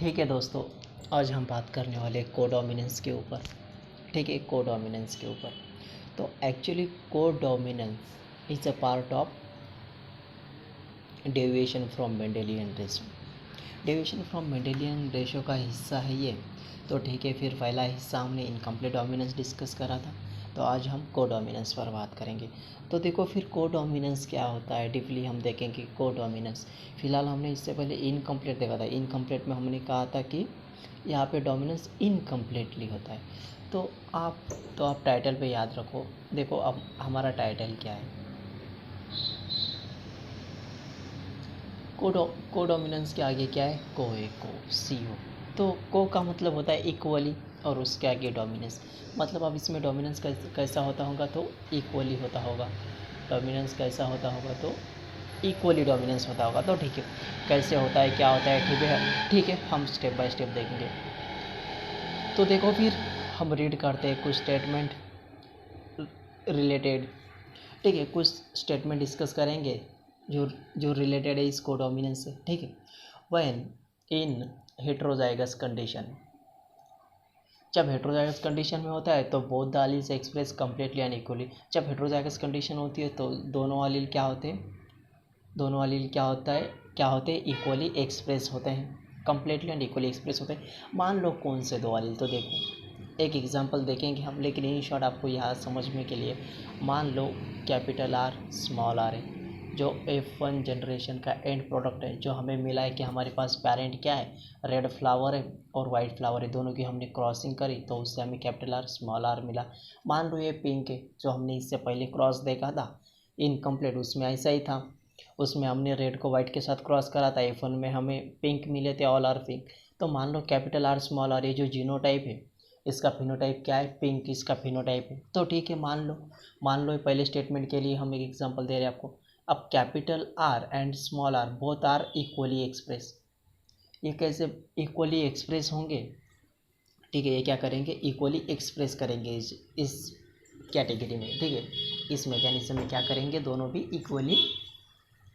ठीक है दोस्तों, आज हम बात करने वाले कोडोमिनेंस के ऊपर। ठीक है, कोडोमिनेंस के ऊपर। तो actually codominance is a part of deviation from Mendelian ratio. Deviation from Mendelian ratio का हिस्सा है ये। तो ठीक है, फिर पहला हिस्सा हमने इनकम्प्लीट डोमिनेंस डिस्कस करा था, तो आज हम कोडोमिनेंस पर बात करेंगे। तो देखो फिर कोडोमिनेंस क्या होता है, डीपली हम देखेंगे कोडोमिनेंस। फिलहाल हमने इससे पहले इनकम्प्लीट देखा था। इनकम्प्लीट में हमने कहा था कि यहाँ पे डोमिनेंस इनकम्प्लीटली होता है। तो आप टाइटल पे याद रखो। देखो अब हमारा टाइटल क्या है, कोडोमिनेंस के आगे क्या है, CO। तो को का मतलब होता है इक्वली, और उसके आगे डोमिनेंस। मतलब अब इसमें डोमिनेंस कैसा होता होगा, तो इक्वली होता होगा। डोमिनेंस कैसा होता होगा, तो इक्वली डोमिनेंस होता होगा। तो ठीक है, कैसे होता है, क्या होता है, ठीक है हम स्टेप बाय स्टेप देखेंगे। तो देखो फिर हम रीड करते हैं कुछ स्टेटमेंट रिलेटेड। ठीक है, कुछ स्टेटमेंट डिस्कस करेंगे जो रिलेटेड है इस कोडोमिनेंस से। ठीक है, व्हेन इन हेट्रोजाइगस कंडीशन, जब हेट्रोजाइगस कंडीशन में होता है तो both the alleles express completely and equally. जब हेट्रोजाइगस कंडीशन होती है तो दोनों एलील क्या होते हैं, दोनों एलील क्या होते हैं, इक्वली एक्सप्रेस होते हैं, कंप्लीटली एंड इक्वली एक्सप्रेस होते हैं। मान लो कौन से दो एलील, तो देखो एक एग्जांपल देखेंगे हम, लेकिन इन शॉर्ट आपको यहाँ समझने के लिए मान लो कैपिटल आर स्मॉल आर है, जो F1 जनरेशन का एंड प्रोडक्ट है, जो हमें मिला है कि हमारे पास पेरेंट क्या है, रेड फ्लावर है और वाइट फ्लावर है, दोनों की हमने क्रॉसिंग करी तो उससे हमें कैपिटल आर स्मॉल आर मिला। मान लो ये पिंक है, जो हमने इससे पहले क्रॉस देखा था इनकम्प्लीट, उसमें ऐसा ही था, उसमें हमने रेड को वाइट के साथ क्रॉस करा था, F1 में हमें पिंक मिले थे, ऑल आर पिंक। तो मान लो कैपिटल आर स्मॉल आर, ये जो जीनोटाइप है इसका फिनोटाइप क्या है, पिंक इसका फिनोटाइप है। तो ठीक है, मान लो पहले स्टेटमेंट के लिए हम एक एग्जांपल दे रहे हैं आपको। अब capital R and small R both are equally express, ये कैसे इक्वली एक्सप्रेस होंगे, ठीक है, ये क्या करेंगे, इक्वली एक्सप्रेस करेंगे इस कैटेगरी में। ठीक है, इस मैकेनिज्म में क्या करेंगे, दोनों भी इक्वली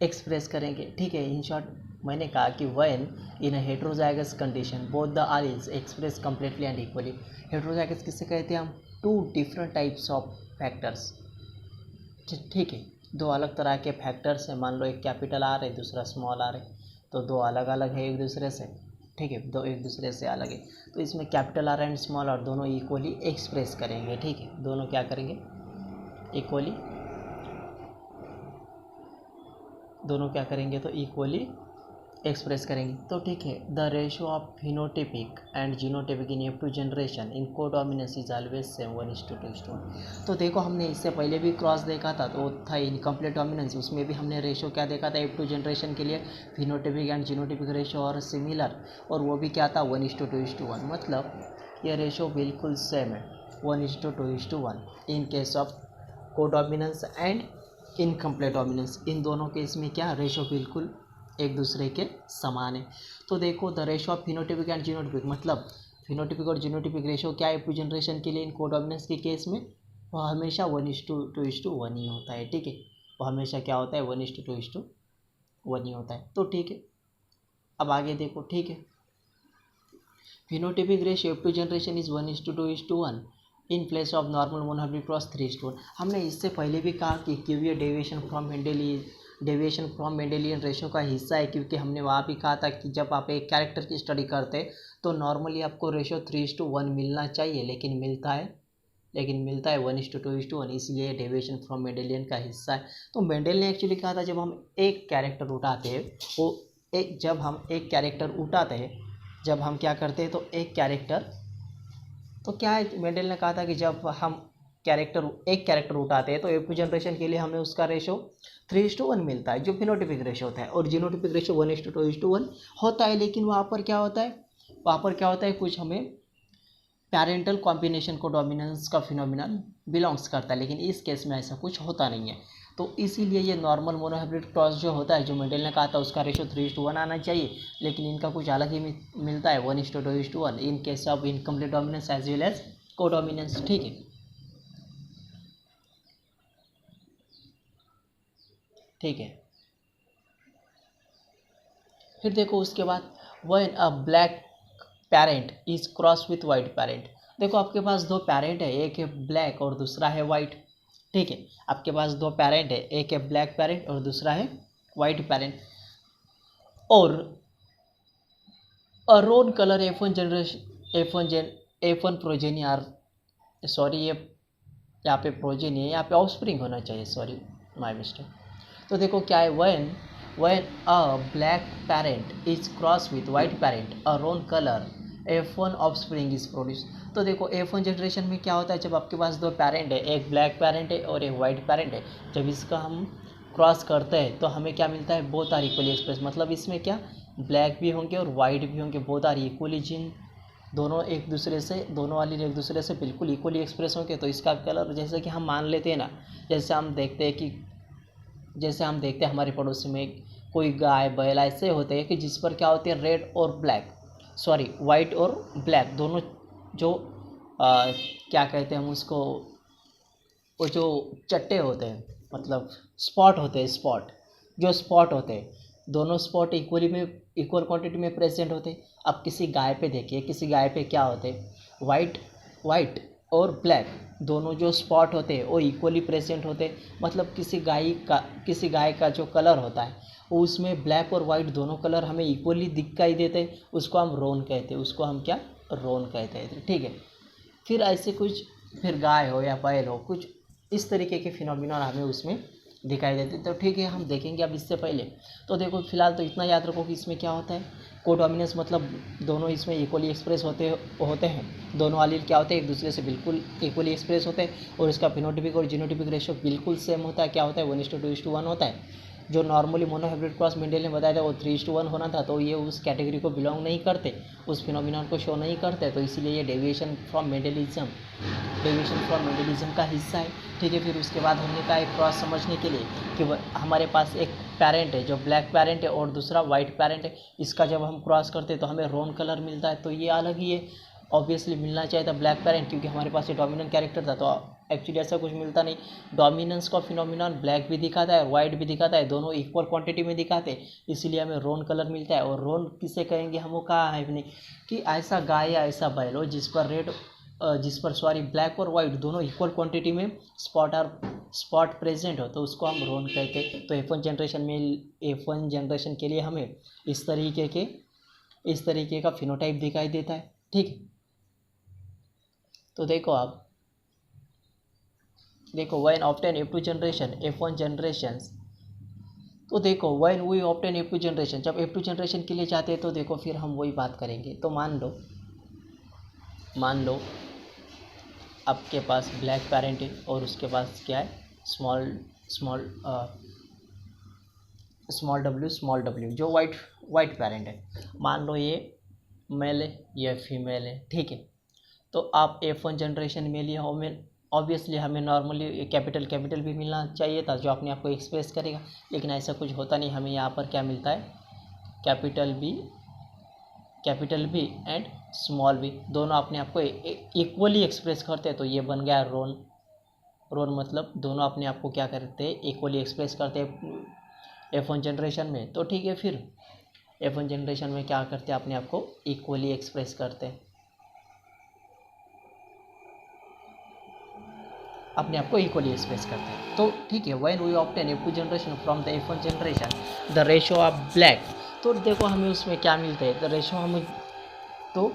एक्सप्रेस करेंगे। ठीक है, इन शॉर्ट मैंने कहा कि when in a heterozygous condition both the alleles express completely and equally. Heterozygous किससे कहते हैं हम, two different types of factors. ठीक है, दो अलग तरह के फैक्टर्स हैं, मान लो एक कैपिटल आर है दूसरा स्मॉल आर है, तो दो अलग अलग है एक दूसरे से। ठीक है, दो एक दूसरे से अलग है, तो इसमें capital R and small R दोनों इक्वली एक्सप्रेस करेंगे। ठीक है, दोनों क्या करेंगे, इक्वली, दोनों क्या करेंगे, तो इक्वली एक्सप्रेस करेंगे। तो ठीक है, the ratio of phenotypic and genotypic in F2 generation in codominance is always same 1:2:1। तो देखो हमने इससे पहले भी क्रॉस देखा था, तो था इनकम्प्लीट डोमिनेंस, उसमें भी हमने रेशियो क्या देखा था F2 जनरेशन के लिए, फिनोटिपिक एंड जीनोटिपिक रेशियो और सिमिलर, और वो भी क्या था 1:2:1। मतलब ये रेशियो बिल्कुल सेम है 1:2:1 in case of codominance and incomplete dominance. इन दोनों केस में क्या रेशियो बिल्कुल एक दूसरे के समान है। तो देखो the ratio of phenotypic and genotypic, मतलब फिनोटिपिक और जीनोटिपिक रेशो क्या है F2 जनरेशन के लिए इन कोडोमिनेंस के केस में, वो हमेशा 1:2:1 ही होता है। ठीक है, वो हमेशा क्या होता है 1:2:1 ही होता है। तो ठीक है, अब आगे देखो। ठीक है, phenotypic ratio F2 generation is 1:2:1 in place of normal monohybrid cross 3:1। हमने इससे पहले भी कहा कि क्यों ये डेविएशन फ्रॉम मेंडेलियन रेशो का हिस्सा है, क्योंकि हमने वहाँ भी कहा था कि जब आप एक कैरेक्टर की स्टडी करते तो नॉर्मली आपको रेशो 3:1 मिलना चाहिए, लेकिन मिलता है 1:2:1, इसलिए डेविएशन फ्रॉम मेंडेलियन का हिस्सा है। तो मेंडल ने एक्चुअली कहा था जब हम एक कैरेक्टर उठाते हैं, जब हम क्या करते हैं, तो एक कैरेक्टर, तो क्या है मेंडल ने कहा था कि जब हम एक कैरेक्टर उठाते हैं तो F2 जनरेशन के लिए हमें उसका रेशो 3:1 मिलता है, जो फिनोटिपिक रेशो होता है, और जीनोटिपिक रेशो 1:2:1 होता है। लेकिन वहाँ पर क्या होता है, कुछ हमें पैरेंटल कॉम्बिनेशन को डोमिनेंस का फिनोमिनन बिलोंग्स करता है, लेकिन इस केस में ऐसा कुछ होता नहीं है। तो इसीलिए ये नॉर्मल मोनोहाइब्रिड क्रॉस जो होता है, जो मेंडल ने कहा था उसका रेशो 3:1 आना चाहिए, लेकिन इनका कुछ अलग ही मिलता है 1:2:1 in case of incomplete dominance as well as codominance. ठीक है, ठीक है, फिर देखो उसके बाद when a black parent is cross with white parent. देखो आपके पास दो पेरेंट है, एक है ब्लैक और दूसरा है वाइट, ठीक है। आपके पास दो पेरेंट है, एक है ब्लैक पेरेंट और दूसरा है वाइट पेरेंट, और roan colour F1 generation F1 progeny are, sorry ये यहाँ पे प्रोजेनी है, यहाँ पे ऑफस्प्रिंग होना चाहिए, सॉरी माय मिस्टेक। तो देखो क्या है, when a black parent is cross with white parent a roan colour F1 offspring is produce. तो देखो F1 जनरेशन में क्या होता है, जब आपके पास दो पेरेंट है, एक ब्लैक पेरेंट है और एक वाइट पेरेंट है, जब इसका हम क्रॉस करते हैं तो हमें क्या मिलता है, बोथ आर इक्वली एक्सप्रेस। मतलब इसमें क्या ब्लैक भी होंगे और वाइट भी होंगे, बोथ आर इक्वली जिन दोनों एक दूसरे से, दोनों वाली एक दूसरे से बिल्कुल इक्वली एक्सप्रेस होंगे। तो इसका कलर जैसे कि हम मान लेते हैं ना, जैसे हम देखते हैं हमारे पड़ोसी में कोई गाय बैल ऐसे होते हैं कि जिस पर क्या होते हैं, रेड और ब्लैक, सॉरी वाइट और ब्लैक दोनों, जो क्या कहते हैं हम उसको, वो जो चट्टे होते हैं, मतलब स्पॉट होते हैं, स्पॉट होते हैं, दोनों स्पॉट इक्वल क्वांटिटी में प्रेजेंट होते हैं। अब किसी गाय पे देखिए, किसी गाय पे क्या होते हैं, वाइट और ब्लैक दोनों जो स्पॉट होते हैं वो इक्वली प्रेजेंट होते हैं। मतलब किसी गाय का जो कलर होता है वो उसमें ब्लैक और वाइट दोनों कलर हमें इक्वली दिखाई देते हैं, उसको हम रोन कहते हैं, रोन कहते हैं, ठीक है। फिर ऐसे कुछ, फिर गाय हो या बैल हो, कुछ इस तरीके के फिनोमिना हमें उसमें दिखाई देते, तो ठीक है हम देखेंगे। अब इससे पहले तो देखो फिलहाल तो इतना याद रखो कि इसमें क्या होता है, कोडोमिनेंस, मतलब दोनों इसमें इक्वली एक्सप्रेस होते हैं, दोनों एलील क्या होते हैं, एक दूसरे से बिल्कुल इक्वली एक्सप्रेस होते हैं, और इसका फिनोटिपिक और जीनोटिपिक रेशियो बिल्कुल सेम होता है। क्या होता है, 1:2:1 होता है। जो नॉर्मली मोनोहाइब्रिड क्रॉस मेंडल ने बताया था वो 3:1 होना था, तो ये उस कैटेगरी को बिलोंग नहीं करते, उस फिनोमिनन को शो नहीं करते, तो इसीलिए ये डेविएशन फ्रॉम मेंडलिज्म का हिस्सा है, ठीक है। फिर उसके बाद हमने कहा एक क्रॉस समझने के लिए कि हमारे पास एक पेरेंट है जो ब्लैक पेरेंट है और दूसरा वाइट पेरेंट है, इसका जब हम क्रॉस करते हैं तो हमें रोन कलर मिलता है, तो ये अलग ही है। ऑब्वियसली मिलना चाहिए था ब्लैक पेरेंट, क्योंकि हमारे पास ये डोमिनेंट कैरेक्टर था, तो एक्चुअली ऐसा कुछ मिलता नहीं। डोमिनेंस का फिनोमिनन ब्लैक भी दिखाता है और वाइट भी दिखाता है, दोनों इक्वल क्वांटिटी में दिखाते हैं, इसीलिए हमें रोन कलर मिलता है। और रोन किसे कहेंगे, हम वो कहा है नहीं कि ऐसा गाय या ऐसा बैल हो जिस पर ब्लैक और वाइट दोनों इक्वल क्वांटिटी में स्पॉट प्रेजेंट हो, तो उसको हम रोन कहते हैं। तो F1 जनरेशन के लिए हमें इस तरीके का फिनोटाइप दिखाई देता है, ठीक। तो देखो व्हेन ऑब्टेन F1 जनरेशन, तो देखो when we obtain F2 generation, जब F2 जनरेशन के लिए जाते हैं तो देखो फिर हम वही बात करेंगे। तो मान लो आपके पास ब्लैक पेरेंट है और उसके पास क्या है, स्मॉल w जो वाइट पेरेंट है। मान लो ये मेल है, ये फीमेल है, ठीक है। तो आप F1 जनरेशन में लिए हमें ऑब्वियसली हमें नॉर्मली कैपिटल भी मिलना चाहिए था जो अपने आप को एक्सप्रेस करेगा, लेकिन ऐसा कुछ होता नहीं। हमें यहाँ पर क्या मिलता है, capital B and small B दोनों अपने आप को इक्वली एक्सप्रेस करते हैं, तो ये बन गया रोन मतलब दोनों अपने आप को क्या करते हैं, इक्वली एक्सप्रेस करते हैं F1 जनरेशन में। तो ठीक है, फिर F1 जनरेशन में क्या करते हैं, अपने आप को इक्वली एक्सप्रेस करते हैं, अपने आप को इक्वली एक्सप्रेस करते हैं। तो ठीक है, when we obtain F2 generation from the F1 generation the ratio of black, तो देखो हमें उसमें क्या मिलता है, द रेशियो हमें, तो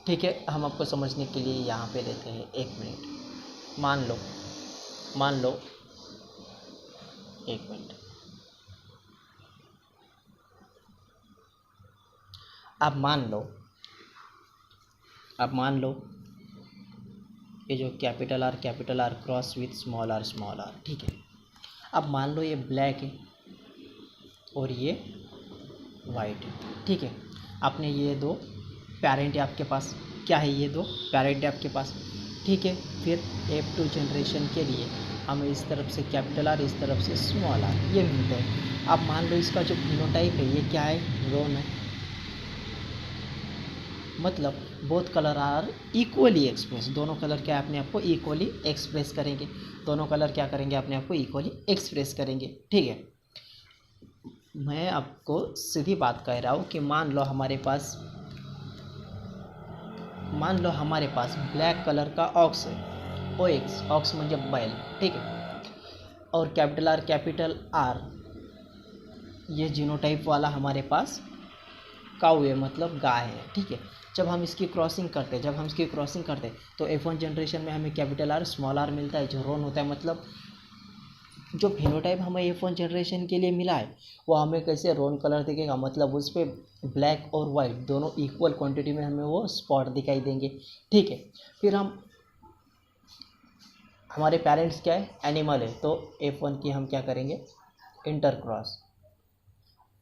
ठीक है हम आपको समझने के लिए यहाँ पे लेते हैं 1 मिनट। मान लो 1 मिनट, अब मान लो ये जो capital R cross with small R, ठीक है। अब मान लो ये ब्लैक है और ये वाइट है, ठीक है। आपने ये दो पेरेंट है आपके पास, क्या है, ये दो पेरेंट है आपके पास, ठीक है। फिर F2 जनरेशन के लिए हमें इस तरफ से कैपिटल आर, इस तरफ से स्मॉल आर, ये मिलता है। अब मान लो इसका जो फिनोटाइप है ये क्या है, रोन है, मतलब both colour are equally express, दोनों कलर क्या अपने आप को इक्वली एक्सप्रेस करेंगे, दोनों कलर क्या करेंगे, अपने आप को इक्वली एक्सप्रेस करेंगे, ठीक है। मैं आपको सीधी बात कह रहा हूँ कि मान लो हमारे पास मान लो हमारे पास ब्लैक कलर का ऑक्स है, OX, ऑक्स म्हणजे बैल, ठीक है, और कैपिटल R कैपिटल R ये जीनोटाइप वाला हमारे पास काऊ है, मतलब गाय है, ठीक है। जब हम इसकी क्रॉसिंग करते तो F1 जनरेशन में हमें कैपिटल R स्मॉल r मिलता है, जो रोन होता है। मतलब जो फिनोटाइप हमें F1 जनरेशन के लिए मिला है वो हमें कैसे रोन कलर दिखेगा, मतलब उस पर ब्लैक और वाइट दोनों इक्वल क्वांटिटी में हमें वो स्पॉट दिखाई देंगे, ठीक है। फिर हमारे पेरेंट्स क्या है, एनिमल है, तो F1 की हम क्या करेंगे, इंटर क्रॉस।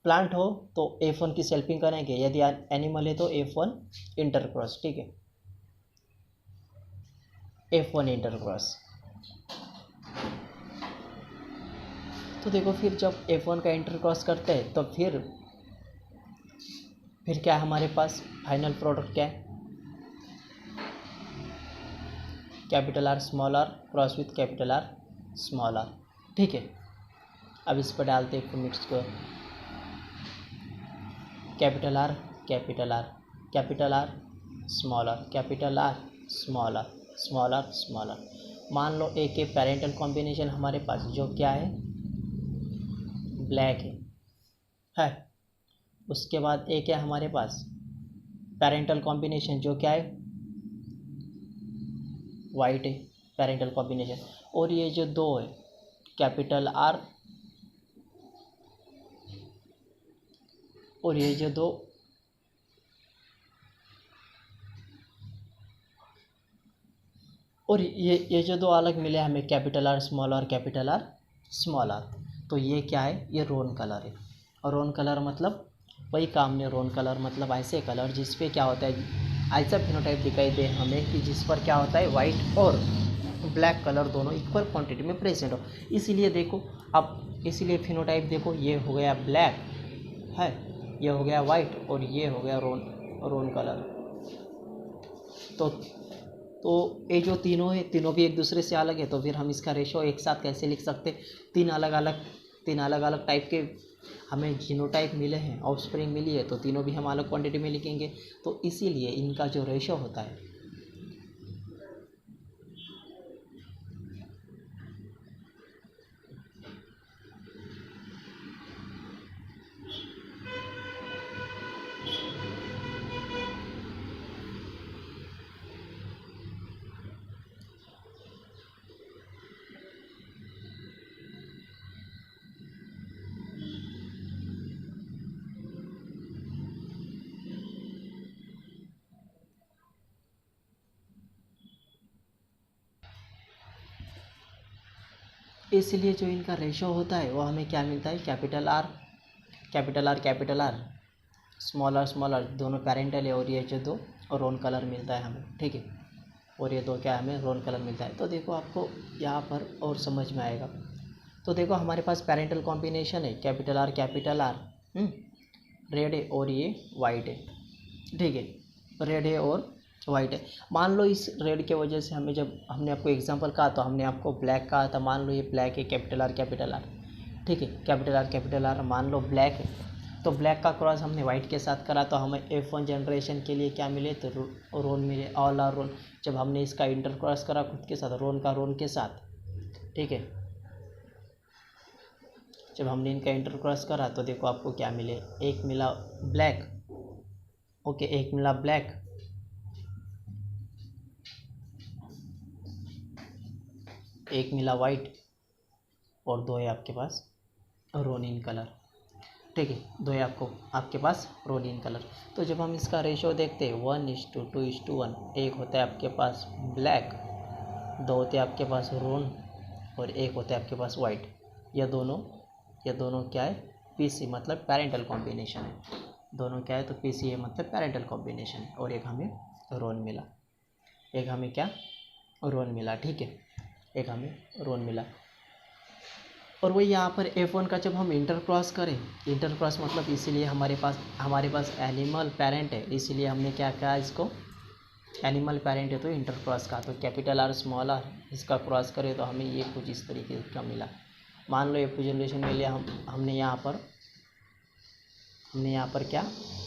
प्लांट हो तो F1 की सेल्फिंग करेंगे, यदि एनिमल है तो F1 इंटर क्रॉस, ठीक है, F1 इंटर क्रॉस। तो देखो फिर जब F1 का इंटर क्रॉस करते हैं तो फिर क्या है हमारे पास फाइनल प्रोडक्ट क्या है, capital R small r cross with capital R small r, ठीक है। अब इस पर डालते हैं मिक्स को, capital R capital R capital R small r capital R small r small r small r। मान लो एक के पेरेंटल कॉम्बिनेशन हमारे पास जो क्या है, ब्लैक है। उसके बाद एक है हमारे पास पेरेंटल कॉम्बिनेशन जो क्या है, वाइट है, पेरेंटल कॉम्बिनेशन। और ये जो दो है कैपिटल R और ये जो दो ये जो दो अलग मिले हमें, capital R small r capital R small r, तो ये क्या है, ये रोन कलर है। और रोन कलर मतलब वही काम ने, रोन कलर मतलब ऐसे कलर जिस पे क्या होता है, ऐसा फिनोटाइप दिखाई दे हमें कि जिस पर क्या होता है, वाइट और ब्लैक कलर दोनों इक्वल क्वांटिटी में प्रेजेंट हो। इसीलिए देखो अब, इसीलिए फिनोटाइप देखो, ये हो गया ब्लैक है, ये हो गया वाइट और ये हो गया रोन कलर। तो ये जो तीनों है, तीनों भी एक दूसरे से अलग है, तो फिर हम इसका रेशो एक साथ कैसे लिख सकते, तीन अलग अलग टाइप के हमें जीनोटाइप मिले हैं, ऑफस्प्रिंग मिली है, तो तीनों भी हम अलग क्वांटिटी में लिखेंगे। तो इसीलिए इनका जो रेशो होता है, इसलिए जो इनका रेशो होता है वो हमें क्या मिलता है, capital R capital R small r दोनों पेरेंटल है, और ये जो दो रोन कलर मिलता है हमें, ठीक है, और ये दो क्या हमें रोन कलर मिलता है। तो देखो आपको यहाँ पर और समझ में आएगा। तो देखो हमारे पास पेरेंटल कॉम्बिनेशन है कैपिटल R रेड है और ये वाइट है, ठीक है, रेड है और वाइट है। मान लो इस रेड के वजह से हमें, जब हमने आपको एग्जांपल कहा तो हमने आपको ब्लैक कहा था, मान लो ये ब्लैक है, कैपिटल R ठीक है, कैपिटल R मान लो ब्लैक है, तो ब्लैक का क्रॉस हमने वाइट के साथ करा तो हमें F1 जनरेशन के लिए क्या मिले, तो रोन मिले, ऑल आर रोन। जब हमने इसका इंटर क्रॉस करा खुद के साथ, रोन के साथ, ठीक है, जब हमने इनका इंटर क्रॉस करा तो देखो आपको क्या मिले, एक मिला ब्लैक, ओके, एक मिला ब्लैक, एक मिला वाइट, और दो है आपके पास रोनिन कलर, ठीक है, दो है आपके पास रोनिन कलर। तो जब हम इसका रेशो देखते हैं 1:2:1, एक होता है आपके पास ब्लैक, दो होते हैं आपके पास रोन, और एक होता है आपके पास वाइट। ये दोनों क्या है, पीसी मतलब पेरेंटल कॉम्बिनेशन है। दोनों क्या है, तो पीसी है मतलब पेरेंटल कॉम्बिनेशन है, और एक हमें रोन मिला, एक हमें क्या रोन मिला, ठीक है, एक हमें रोन मिला। और वही यहाँ पर F1 का जब हम इंटर क्रॉस करें, इंटर क्रॉस मतलब इसीलिए हमारे पास एनिमल पेरेंट है, इसीलिए हमने क्या कहा, इसको एनिमल पेरेंट है तो इंटर क्रॉस का, तो कैपिटल R स्मॉल r इसका क्रॉस करें तो हमें ये कुछ इस तरीके का मिला। मान लो F2 जनरेशन के लिए हमने यहाँ पर क्या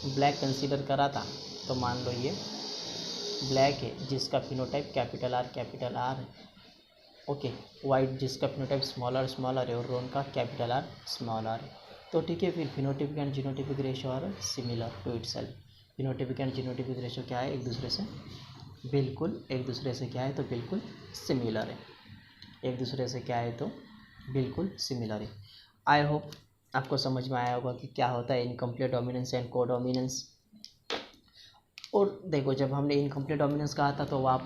ब्लैक कंसीडर करा था, तो मान लो ये ब्लैक है जिसका फिनोटाइप कैपिटल आर है, ओके। वाइट जिसका फिनोटाइप स्मॉलर है और रोन का कैपिटल आर स्मॉल आर है। तो ठीक है, फिर phenotypic and genotypic ratio are similar to itself. Phenotypic and genotypic ratio क्या है, एक दूसरे से क्या है, तो बिल्कुल सिमिलर है, एक दूसरे से क्या है तो बिल्कुल सिमिलर है। आई होप आपको समझ में आया होगा कि क्या होता है इनकम्प्लीट डोमिनेंस एंड कोडोमिनेंस। और देखो, जब हमने इनकम्प्लीट डोमिनेंस कहा था तो वहाँ पर